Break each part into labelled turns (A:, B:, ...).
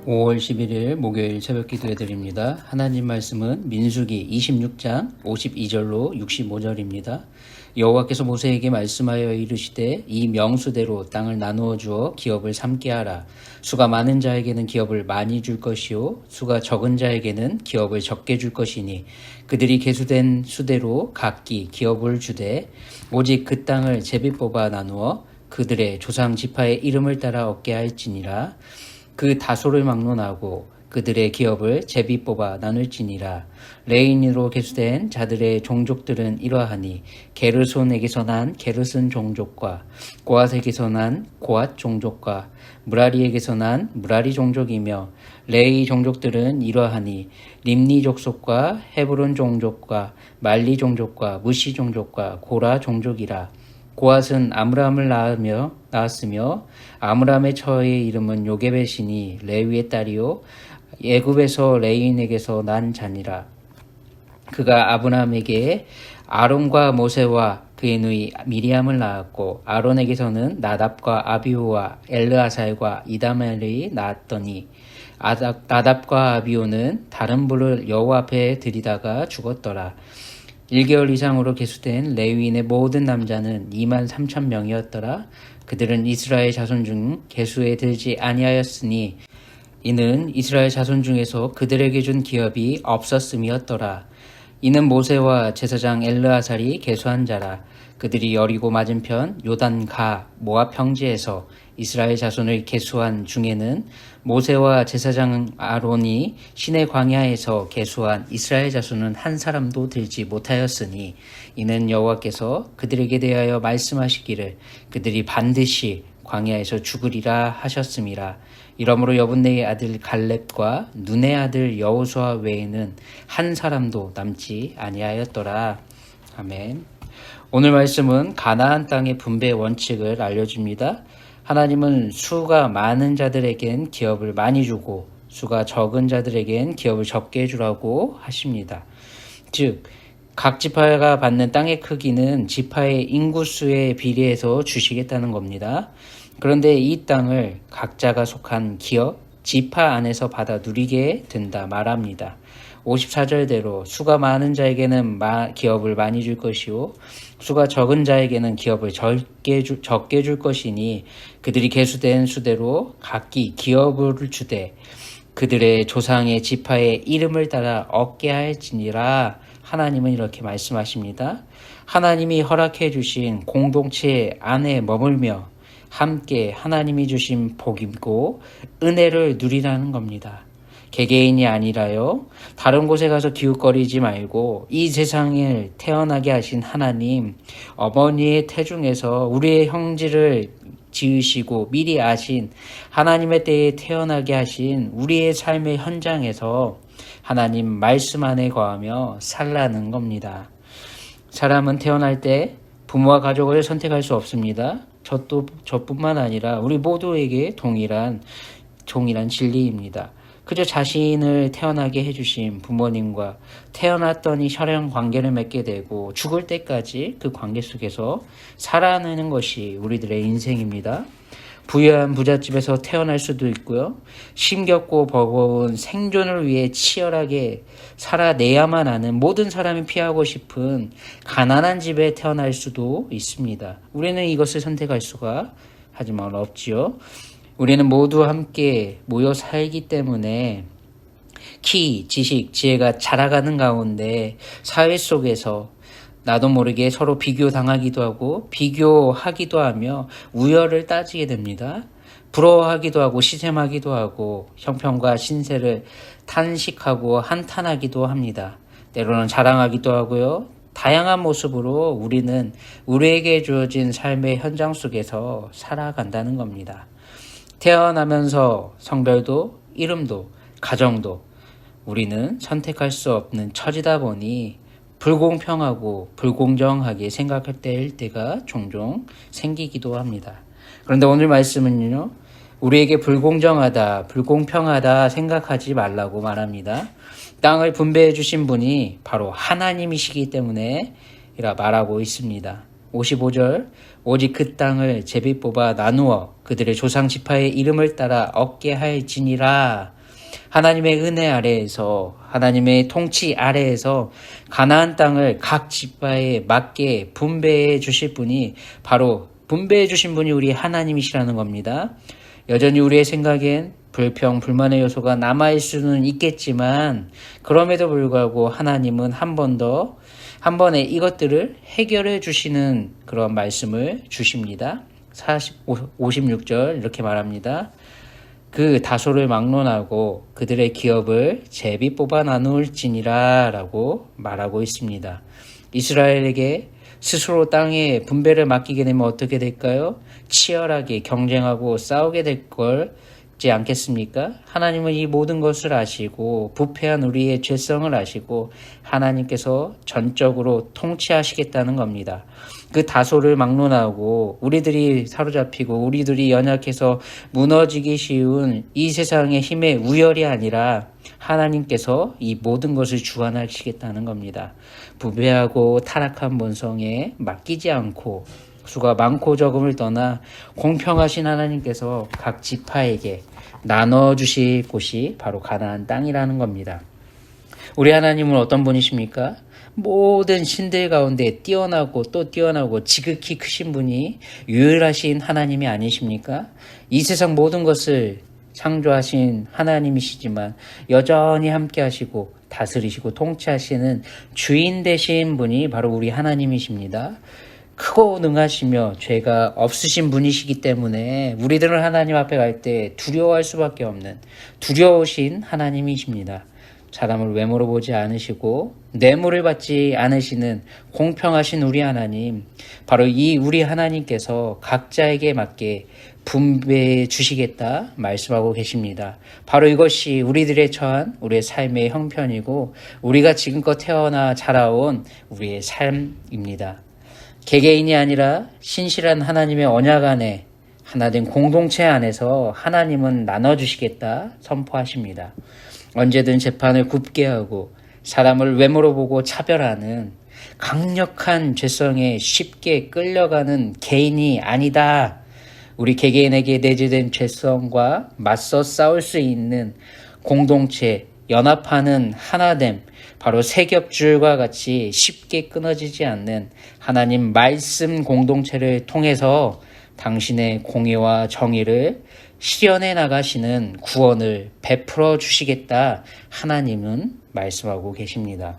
A: 5월 11일 목요일 새벽 기도해 드립니다. 하나님 말씀은 민수기 26장 52절로 65절입니다. 여호와께서 모세에게 말씀하여 이르시되 이 명수대로 땅을 나누어 주어 기업을 삼게 하라. 수가 많은 자에게는 기업을 많이 줄 것이요 수가 적은 자에게는 기업을 적게 줄 것이니 그들이 계수된 수대로 각기 기업을 주되 오직 그 땅을 제비 뽑아 나누어 그들의 조상 지파의 이름을 따라 얻게 할지니라. 그 다소를 막론하고 그들의 기업을 제비 뽑아 나눌지니라. 레인으로 계수된 자들의 종족들은 이러하니 게르손에게서 난 게르손 종족과 고앗에게서 난 고앗 종족과 무라리에게서 난 무라리 종족이며 레이 종족들은 이러하니 림니 족속과 헤브론 종족과 말리 종족과 무시 종족과 고라 종족이라. 고앗은 아므람을 낳았으며 아므람의 처의 이름은 요게벳이니 레위의 딸이요 애굽에서 레인에게서 난 자니라. 그가 아브람에게 아론과 모세와 그의 누이 미리암을 낳았고 아론에게서는 나답과 아비후와 엘르아살과 이다멜이 낳았더니 나답과 아비후는 다른 불을 여호와 앞에 들이다가 죽었더라. 1개월 이상으로 계수된 레위인의 모든 남자는 23,000명이었더라. 그들은 이스라엘 자손 중 계수에 들지 아니하였으니 이는 이스라엘 자손 중에서 그들에게 준 기업이 없었음이었더라. 이는 모세와 제사장 엘르아살이 계수한 자라. 그들이 여리고 맞은편 요단가 모압 평지에서 이스라엘 자손을 계수한 중에는 모세와 제사장 아론이 시내 광야에서 계수한 이스라엘 자손은 한 사람도 들지 못하였으니 이는 여호와께서 그들에게 대하여 말씀하시기를 그들이 반드시 광야에서 죽으리라 하셨음이라. 이러므로 여분네의 아들 갈렙과 눈의 아들 여호수아 외에는 한 사람도 남지 아니하였더라. 아멘. 오늘 말씀은 가나안 땅의 분배 원칙을 알려줍니다. 하나님은 수가 많은 자들에겐 기업을 많이 주고 수가 적은 자들에겐 기업을 적게 주라고 하십니다. 즉, 각 지파가 받는 땅의 크기는 지파의 인구수에 비례해서 주시겠다는 겁니다. 그런데 이 땅을 각자가 속한 기업, 지파 안에서 받아 누리게 된다 말합니다. 54절대로 수가 많은 자에게는 기업을 많이 줄 것이요 수가 적은 자에게는 기업을 적게 줄 것이니 그들이 계수된 수대로 각기 기업을 주되 그들의 조상의 지파의 이름을 따라 얻게 할지니라. 하나님은 이렇게 말씀하십니다. 하나님이 허락해 주신 공동체 안에 머물며 함께 하나님이 주신 복이고 은혜를 누리라는 겁니다. 개개인이 아니라요. 다른 곳에 가서 기웃거리지 말고 이 세상에 태어나게 하신 하나님, 어머니의 태중에서 우리의 형질을 지으시고 미리 아신 하나님의 때에 태어나게 하신 우리의 삶의 현장에서 하나님 말씀 안에 거하며 살라는 겁니다. 사람은 태어날 때 부모와 가족을 선택할 수 없습니다. 저뿐만 아니라 우리 모두에게 동일한 진리입니다. 그저 자신을 태어나게 해주신 부모님과 태어났더니 혈연 관계를 맺게 되고 죽을 때까지 그 관계 속에서 살아내는 것이 우리들의 인생입니다. 부유한 부잣집에서 태어날 수도 있고요. 힘겹고 버거운 생존을 위해 치열하게 살아내야만 하는 모든 사람이 피하고 싶은 가난한 집에 태어날 수도 있습니다. 우리는 이것을 선택할 수가 하지만 없지요. 우리는 모두 함께 모여 살기 때문에 키, 지식, 지혜가 자라가는 가운데 사회 속에서 나도 모르게 서로 비교당하기도 하고 비교하기도 하며 우열을 따지게 됩니다. 부러워하기도 하고 시샘하기도 하고 형편과 신세를 탄식하고 한탄하기도 합니다. 때로는 자랑하기도 하고요. 다양한 모습으로 우리는 우리에게 주어진 삶의 현장 속에서 살아간다는 겁니다. 태어나면서 성별도 이름도 가정도 우리는 선택할 수 없는 처지다 보니 불공평하고 불공정하게 생각할 때가 종종 생기기도 합니다. 그런데 오늘 말씀은요, 우리에게 불공평하다 생각하지 말라고 말합니다. 땅을 분배해 주신 분이 바로 하나님이시기 때문에 이라 말하고 있습니다. 55절 오직 그 땅을 제비 뽑아 나누어 그들의 조상 지파의 이름을 따라 얻게 할지니라. 하나님의 은혜 아래에서 하나님의 통치 아래에서 가나안 땅을 각 지파에 맞게 분배해 주실 분이 바로 분배해 주신 분이 우리 하나님이시라는 겁니다. 여전히 우리의 생각엔 불평, 불만의 요소가 남아있을 수는 있겠지만 그럼에도 불구하고 하나님은 한 번에 이것들을 해결해 주시는 그런 말씀을 주십니다. 56절 이렇게 말합니다. 그 다소를 막론하고 그들의 기업을 제비 뽑아 나눌지니라 라고 말하고 있습니다. 이스라엘에게 스스로 땅의 분배를 맡기게 되면 어떻게 될까요? 치열하게 경쟁하고 싸우게 될 걸지 않겠습니까? 하나님은 이 모든 것을 아시고 부패한 우리의 죄성을 아시고 하나님께서 전적으로 통치하시겠다는 겁니다. 그 다소를 막론하고 우리들이 사로잡히고 우리들이 연약해서 무너지기 쉬운 이 세상의 힘의 우열이 아니라 하나님께서 이 모든 것을 주관하시겠다는 겁니다. 부패하고 타락한 본성에 맡기지 않고 수가 많고 적음을 떠나 공평하신 하나님께서 각 지파에게 나눠주실 곳이 바로 가나안 땅이라는 겁니다. 우리 하나님은 어떤 분이십니까? 모든 신들 가운데 뛰어나고 또 뛰어나고 지극히 크신 분이 유일하신 하나님이 아니십니까? 이 세상 모든 것을 창조하신 하나님이시지만 여전히 함께 하시고 다스리시고 통치하시는 주인 되신 분이 바로 우리 하나님이십니다. 크고 능하시며 죄가 없으신 분이시기 때문에 우리들은 하나님 앞에 갈 때 두려워할 수밖에 없는 두려우신 하나님이십니다. 사람을 외모로 보지 않으시고 뇌물을 받지 않으시는 공평하신 우리 하나님, 바로 이 우리 하나님께서 각자에게 맞게 분배해 주시겠다 말씀하고 계십니다. 바로 이것이 우리들의 처한 우리의 삶의 형편이고 우리가 지금껏 태어나 자라온 우리의 삶입니다. 개개인이 아니라 신실한 하나님의 언약 안에 하나된 공동체 안에서 하나님은 나눠주시겠다 선포하십니다. 언제든 재판을 굽게 하고 사람을 외모로 보고 차별하는 강력한 죄성에 쉽게 끌려가는 개인이 아니다. 우리 개개인에게 내재된 죄성과 맞서 싸울 수 있는 공동체, 연합하는 하나됨, 바로 세겹줄과 같이 쉽게 끊어지지 않는 하나님 말씀 공동체를 통해서 당신의 공의와 정의를 실현해 나가시는 구원을 베풀어 주시겠다 하나님은 말씀하고 계십니다.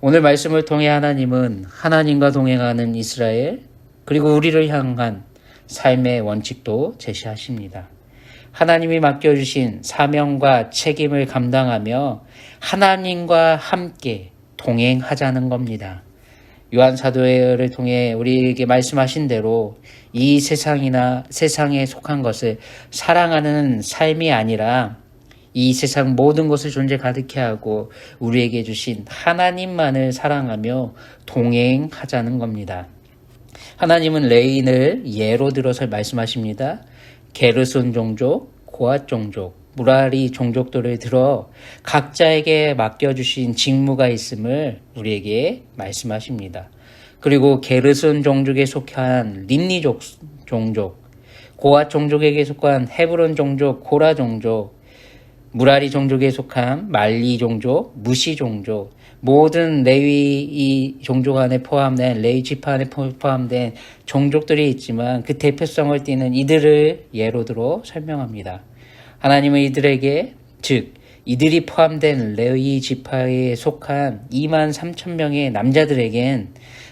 A: 오늘 말씀을 통해 하나님은 하나님과 동행하는 이스라엘 그리고 우리를 향한 삶의 원칙도 제시하십니다. 하나님이 맡겨주신 사명과 책임을 감당하며 하나님과 함께 동행하자는 겁니다. 요한 사도를 통해 우리에게 말씀하신 대로 이 세상에 속한 것을 사랑하는 삶이 아니라 이 세상 모든 것을 존재 가득해 하고 우리에게 주신 하나님만을 사랑하며 동행하자는 겁니다. 하나님은 레인을 예로 들어서 말씀하십니다. 게르손 종족, 고앗 종족, 무라리 종족들을 들어 각자에게 맡겨주신 직무가 있음을 우리에게 말씀하십니다. 그리고 게르손 종족에 속한 린니 종족, 고앗 종족에게 속한 헤브론 종족, 고라 종족, 무라리 종족에 속한 말리 종족, 무시 종족, 모든 레위 종족 안에 포함된 레위 지파 안에 포함된 종족들이 있지만 그 대표성을 띠는 이들을 예로 들어 설명합니다. 하나님은 이들에게 즉 이들이 포함된 레위 지파에 속한 2만 3천 명의 남자들에겐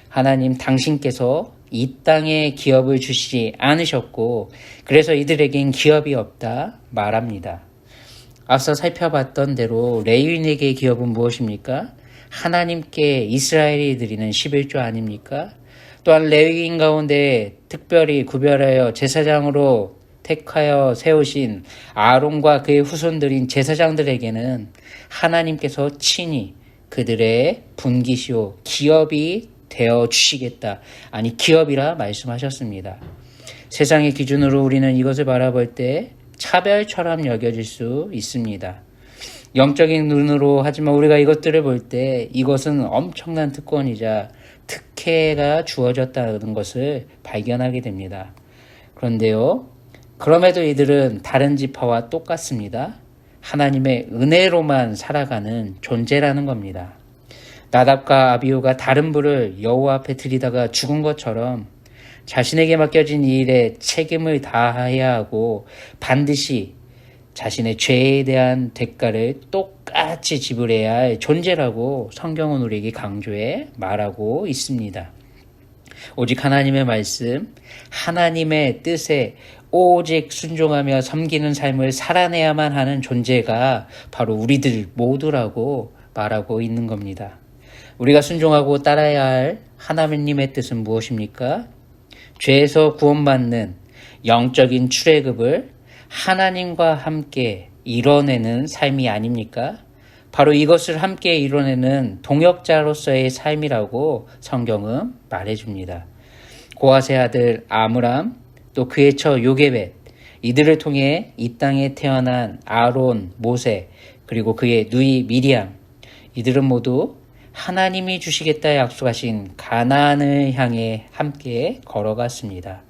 A: 하나님 당신께서 이 땅에 기업을 주시지 않으셨고 그래서 이들에겐 기업이 없다 말합니다. 앞서 살펴봤던 대로 레위인에게 기업은 무엇입니까? 하나님께 이스라엘이 드리는 11조 아닙니까? 또한 레위인 가운데 특별히 구별하여 제사장으로 택하여 세우신 아론과 그의 후손들인 제사장들에게는 하나님께서 친히 그들의 분기시오 기업이 되어 주시겠다. 아니 기업이라 말씀하셨습니다. 세상의 기준으로 우리는 이것을 바라볼 때 차별처럼 여겨질 수 있습니다. 영적인 눈으로 하지만 우리가 이것들을 볼 때 이것은 엄청난 특권이자 특혜가 주어졌다는 것을 발견하게 됩니다. 그런데요, 그럼에도 이들은 다른 지파와 똑같습니다. 하나님의 은혜로만 살아가는 존재라는 겁니다. 나답과 아비후가 다른 불을 여호와 앞에 들이다가 죽은 것처럼 자신에게 맡겨진 이 일에 책임을 다해야 하고 반드시 자신의 죄에 대한 대가를 똑같이 지불해야 할 존재라고 성경은 우리에게 강조해 말하고 있습니다. 오직 하나님의 말씀, 하나님의 뜻에 오직 순종하며 섬기는 삶을 살아내야만 하는 존재가 바로 우리들 모두라고 말하고 있는 겁니다. 우리가 순종하고 따라야 할 하나님의 뜻은 무엇입니까? 죄에서 구원받는 영적인 출애굽을 하나님과 함께 이뤄내는 삶이 아닙니까? 바로 이것을 함께 이뤄내는 동역자로서의 삶이라고 성경은 말해줍니다. 고아세 아들 아므람, 또 그의 처 요게벳, 이들을 통해 이 땅에 태어난 아론, 모세, 그리고 그의 누이 미리암, 이들은 모두 하나님이 주시겠다 약속하신 가나안을 향해 함께 걸어갔습니다.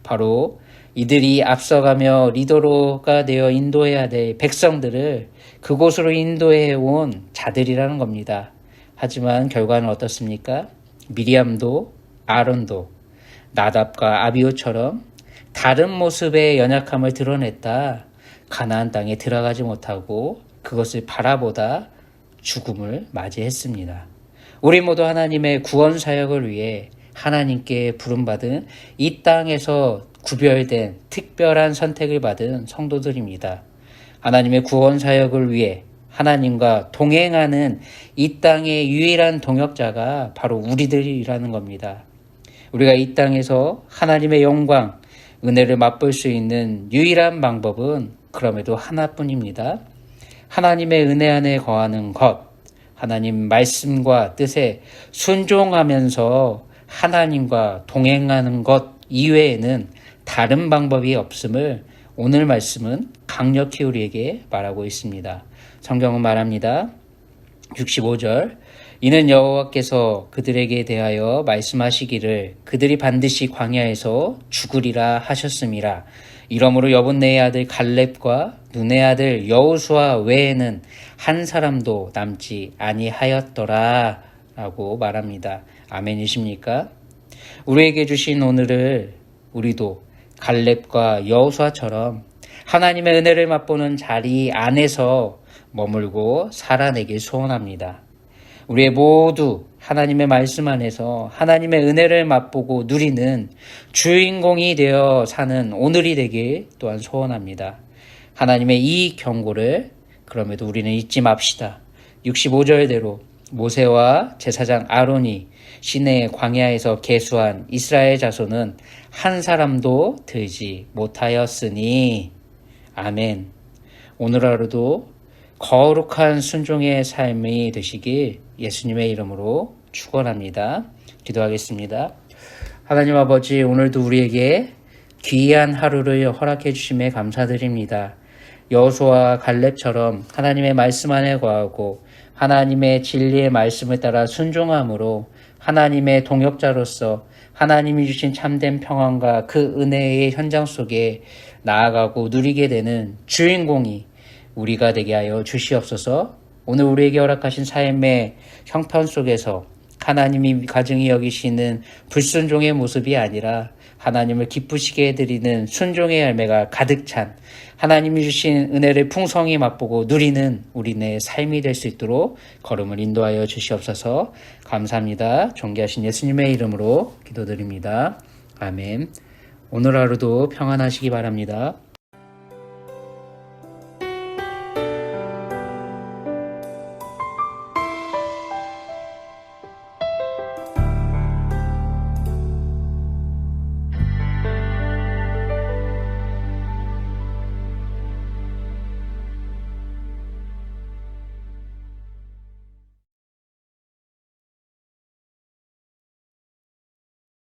A: 바로 이들이 앞서가며 리더로가 되어 인도해야 될 백성들을 그곳으로 인도해 온 자들이라는 겁니다. 하지만 결과는 어떻습니까? 미리암도 아론도 나답과 아비후처럼 다른 모습의 연약함을 드러냈다 가나안 땅에 들어가지 못하고 그것을 바라보다 죽음을 맞이했습니다. 우리 모두 하나님의 구원 사역을 위해 하나님께 부름받은 이 땅에서 구별된 특별한 선택을 받은 성도들입니다. 하나님의 구원 사역을 위해 하나님과 동행하는 이 땅의 유일한 동역자가 바로 우리들이라는 겁니다. 우리가 이 땅에서 하나님의 영광, 은혜를 맛볼 수 있는 유일한 방법은 그럼에도 하나뿐입니다. 하나님의 은혜 안에 거하는 것, 하나님 말씀과 뜻에 순종하면서 하나님과 동행하는 것 이외에는 다른 방법이 없음을 오늘 말씀은 강력히 우리에게 말하고 있습니다. 성경은 말합니다. 65절, 이는 여호와께서 그들에게 대하여 말씀하시기를 그들이 반드시 광야에서 죽으리라 하셨음이라. 이러므로 여분네의 아들 갈렙과 눈의 아들 여호수아 외에는 한 사람도 남지 아니하였더라 라고 말합니다. 아멘이십니까? 우리에게 주신 오늘을 우리도 갈렙과 여호수아처럼 하나님의 은혜를 맛보는 자리 안에서 머물고 살아내길 소원합니다. 우리의 모두 하나님의 말씀 안에서 하나님의 은혜를 맛보고 누리는 주인공이 되어 사는 오늘이 되길 또한 소원합니다. 하나님의 이 경고를 그럼에도 우리는 잊지 맙시다. 65절대로 모세와 제사장 아론이 시내의 광야에서 계수한 이스라엘 자손은 한 사람도 들지 못하였으니 아멘. 오늘 하루도 거룩한 순종의 삶이 되시길 예수님의 이름으로 축원합니다. 기도하겠습니다. 하나님 아버지, 오늘도 우리에게 귀한 하루를 허락해 주심에 감사드립니다. 여호수아와 갈렙처럼 하나님의 말씀 안에 거하고 하나님의 진리의 말씀을 따라 순종함으로 하나님의 동역자로서 하나님이 주신 참된 평안과 그 은혜의 현장 속에 나아가고 누리게 되는 주인공이 우리가 되게 하여 주시옵소서. 오늘 우리에게 허락하신 삶의 형편 속에서 하나님이 가증히 여기시는 불순종의 모습이 아니라 하나님을 기쁘시게 해드리는 순종의 열매가 가득 찬 하나님이 주신 은혜를 풍성히 맛보고 누리는 우리네 삶이 될 수 있도록 걸음을 인도하여 주시옵소서. 감사합니다. 존귀하신 예수님의 이름으로 기도드립니다. 아멘. 오늘 하루도 평안하시기 바랍니다.